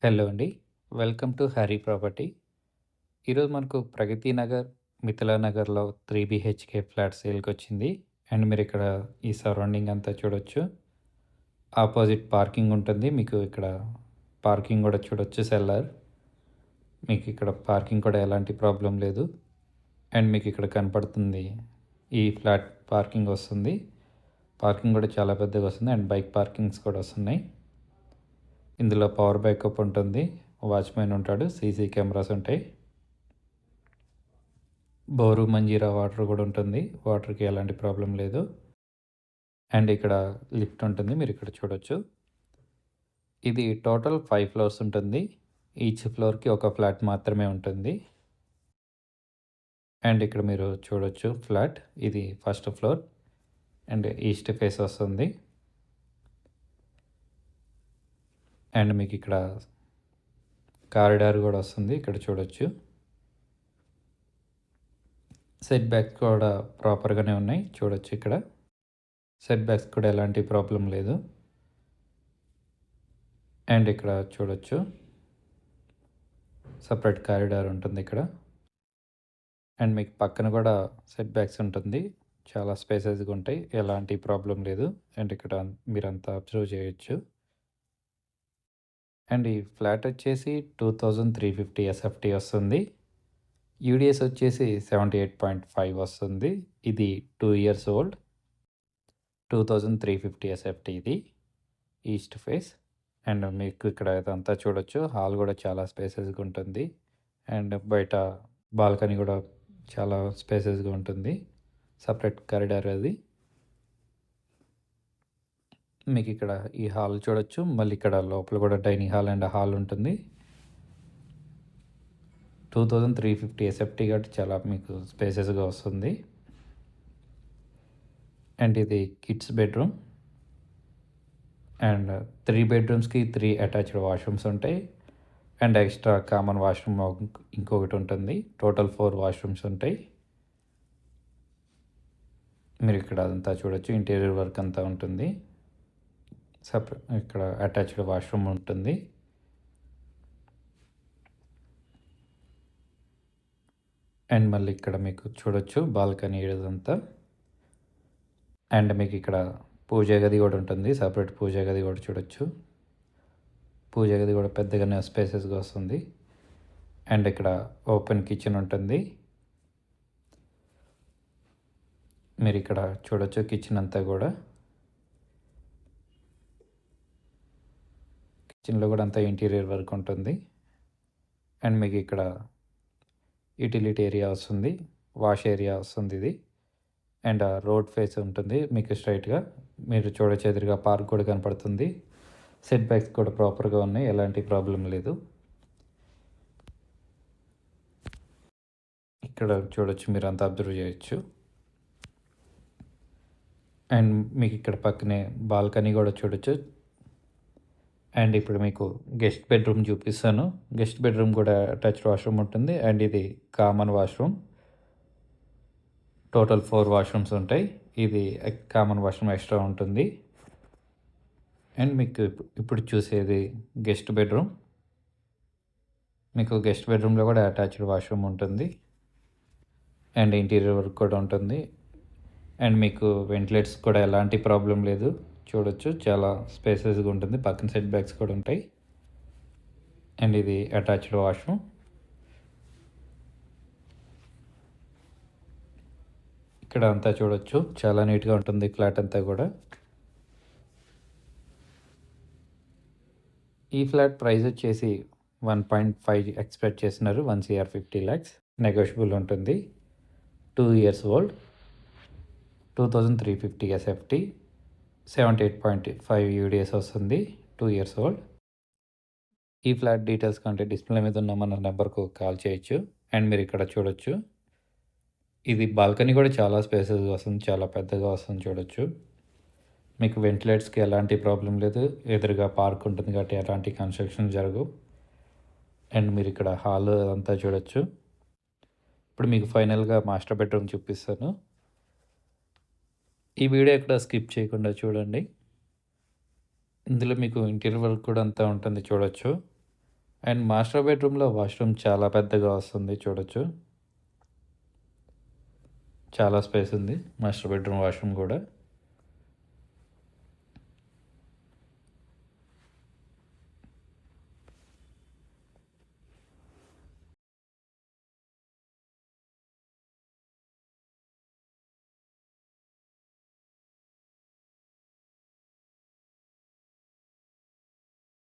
Hello అండి. Welcome to Harry property. ఈరోజు మనకు ప్రగతి నగర్, మిథిలా నగర్‌లో 3 బీహెచ్‌కే ఫ్లాట్ సేల్‌కొచ్చింది. అండ్ మీరిక్కడ ఈ సరౌండింగ్ అంతా చూడొచ్చు. ఆపోజిట్ పార్కింగ్ ఉంటుంది. మీకు ఇక్కడ పార్కింగ్ గూడా చూడొచ్చు సెల్లార్. మీకిక్కడ పార్కింగ్ కూడా ఎలాంటి ప్రాబ్లమ్ లేదు. అండ్ మీకిక్కడ కనపడుతుంది ఈ ఫ్లాట్ పార్కింగ్ వస్తుంది. పార్కింగ్ గూడా చాలా పెద్దగొస్తుంది. అండ్ బైక్ పార్కింగ్స్ కూడా వస్తున్నాయి. ఇందులో పవర్ బ్యాకప్ ఉంటుంది. వాచ్‌మెన్ ఉంటాడు. సీసీ కెమెరాస్ ఉంటాయి. బోరు, మంజీరా వాటర్ గూడా ఉంటుంది. వాటర్‌కి ఎలాంటి ప్రాబ్లమ్ లేదు. అండ్ ఇక్కడ లిఫ్ట్ ఉంటుంది. మీరిక్కడ చూడొచ్చు. ఇది టోటల్ 5 ఫ్లోర్స్ ఉంటుంది. ఈచ్ ఫ్లోర్‌కి ఒక ఫ్లాట్ మాత్రమే ఉంటుంది. అండ్ ఇక్కడ మీరు చూడొచ్చు ఫ్లాట్. ఇది first floor and east face వస్తుంది. అండ్ మీకిక్కడ కారిడార్ గూడా వస్తుంది. ఇక్కడ చూడొచ్చు. సెట్ బ్యాక్స్ కూడా ప్రాపర్‌గానే ఉన్నాయి. చూడొచ్చు ఇక్కడ. సెట్ బ్యాక్స్ కూడా ఎలాంటి ప్రాబ్లమ్ లేదు. అండ్ ఇక్కడ చూడొచ్చు. సెపరేట్ కారిడార్ ఉంటుంది ఇక్కడ. అండ్ మీకు పక్కన కూడా సెట్ బ్యాక్స్ ఉంటుంది. చాలా స్పేసెస్‌గా ఉంటాయి. ఎలాంటి ప్రాబ్లమ్ లేదు. అండ్ ఇక్కడ మీరంతా అబ్జర్వ్ చేయొచ్చు. అండ్ ఈ ఫ్లాట్ వచ్చేసి 2350 ఎస్ఎఫ్టీ వస్తుంది. యూడిఎస్ వచ్చేసి 78.5 వస్తుంది. ఇది 2 ఇయర్స్ ఓల్డ్. 2350 ఎస్ఎఫ్టీ ఇది. East face. అండ్ మీకు ఇక్కడ ఇదంతా చూడొచ్చు. హాల్ గూడా చాలా స్పేసెస్‌గా ఉంటుంది. అండ్ బయట బాల్కనీ గూడా చాలా స్పేసెస్‌గా ఉంటుంది. సెపరేట్ కారిడార్ అది. మీకిక్కడ ఈ హాల్ చూడొచ్చు. మళ్ళీ ఇక్కడ లోపల గూడా డైనింగ్ హాల్ అండ్ హాల్ ఉంటుంది. 2350 ఎస్ఎఫ్టీ కాబట్టి చాలా మీకు స్పేసెస్‌గా వస్తుంది. అండ్ ఇది kids bedroom. And 3 బెడ్‌రూమ్స్‌కి 3 attached washrooms ఉంటాయి. అండ్ ఎక్స్ట్రా కామన్ వాష్‌రూమ్ ఇంకొకటి ఉంటుంది. టోటల్ 4 వాష్‌రూమ్స్ ఉంటాయి. మీరు ఇక్కడ అదంతా చూడొచ్చు. ఇంటీరియర్ వర్క్ అంతా ఉంటుంది. ఇక్కడ అటాచ్డ్ వాష్‌రూమ్ ఉంటుంది. అండ్ మళ్ళీ ఇక్కడ మీకు చూడొచ్చు బాల్కనీ ఇదంతా. అండ్ మీకు ఇక్కడ పూజా గది కూడా ఉంటుంది. సెపరేట్ పూజా గది కూడా చూడొచ్చు. పూజా గది కూడా పెద్దగానే స్పేసెస్‌గా వస్తుంది. అండ్ ఇక్కడ ఓపెన్ కిచెన్ ఉంటుంది. మీరు ఇక్కడ చూడొచ్చు కిచెన్ అంతా కూడా. కిచెన్‌లో కూడా అంతా ఇంటీరియర్ వర్క్ ఉంటుంది. అండ్ మీకు ఇక్కడ యుటిలిటీ ఏరియా వస్తుంది. వాష్ ఏరియా వస్తుంది ఇది. అండ్ రోడ్ ఫేస్ ఉంటుంది మీకు స్ట్రైట్‌గా. మీరు చూడొచ్చు ఎదురుగా పార్క్ కూడా కనపడుతుంది. సెట్ బ్యాక్స్ కూడా ప్రాపర్‌గా ఉన్నాయి. ఎలాంటి ప్రాబ్లమ్ లేదు. ఇక్కడ చూడొచ్చు మీరంతా అబ్జర్వ్ చేయొచ్చు. అండ్ మీకు ఇక్కడ పక్కనే బాల్కనీ కూడా చూడొచ్చు. అండ్ ఇప్పుడు మీకు గెస్ట్ బెడ్రూమ్ చూపిస్తాను. గెస్ట్ బెడ్రూమ్ కూడా అటాచ్డ్ వాష్‌రూమ్ ఉంటుంది. అండ్ ఇది కామన్ వాష్‌రూమ్. టోటల్ 4 వాష్‌రూమ్స్ ఉంటాయి. ఇది కామన్ వాష్‌రూమ్ ఎక్స్ట్రా ఉంటుంది. అండ్ మీకు ఇప్పుడు చూసేది గెస్ట్ బెడ్రూమ్. మీకు గెస్ట్ బెడ్రూమ్‌లో కూడా అటాచ్డ్ వాష్‌రూమ్ ఉంటుంది. అండ్ ఇంటీరియర్ వర్క్ కూడా ఉంటుంది. అండ్ మీకు వెంటిలేటర్స్ కూడా ఎలాంటి ప్రాబ్లం లేదు. చూడొచ్చు చాలా స్పేసెస్‌గా ఉంటుంది. పక్కన సెట్ బ్యాక్స్ కూడా ఉంటాయి. అండ్ ఇది అటాచ్డ్ వాష్‌రూమ్. ఇక్కడ అంతా చూడొచ్చు. చాలా నీట్‌గా ఉంటుంది ఫ్లాట్ అంతా కూడా. ఈ ఫ్లాట్ ప్రైస్ వచ్చేసి 1.5 ఎక్స్‌పెక్ట్ చేస్తున్నారు. 1,50,00,000 నెగోషియబుల్ ఉంటుంది. 2 ఇయర్స్ ఓల్డ్. 2350 ఎస్ఎఫ్టీ. 78.5 యూడిఎస్ వస్తుంది. 2 ఇయర్స్ ఓల్డ్. ఈ ఫ్లాట్ డీటెయిల్స్ కంటే డిస్ప్లే మీద ఉన్న మన నెంబర్‌కు కాల్ చేయొచ్చు. అండ్ మీరు ఇక్కడ చూడొచ్చు. ఇది బాల్కనీ కూడా చాలా స్పేసెస్‌గా వస్తుంది. చాలా పెద్దగా వస్తుంది చూడొచ్చు. మీకు వెంటిలేటర్స్‌కి ఎలాంటి ప్రాబ్లం లేదు. ఎదురుగా పార్క్ ఉంటుంది కాబట్టి ఎలాంటి కన్‌స్ట్రక్షన్ జరగవు. అండ్ మీరు ఇక్కడ హాల్ అదంతా చూడొచ్చు. ఇప్పుడు మీకు ఫైనల్‌గా మాస్టర్ బెడ్రూమ్ చూపిస్తాను. ఈ వీడియో ఎక్కడ స్కిప్ చేయకుండా చూడండి. ఇందులో మీకు ఇంటీరియర్ వర్క్ కూడా అంతా ఉంటుంది చూడొచ్చు. అండ్ మాస్టర్ బెడ్‌రూమ్‌లో వాష్‌రూమ్ చాలా పెద్దగా వస్తుంది చూడొచ్చు. చాలా స్పేస్ ఉంది మాస్టర్ బెడ్‌రూమ్ వాష్‌రూమ్ గూడా.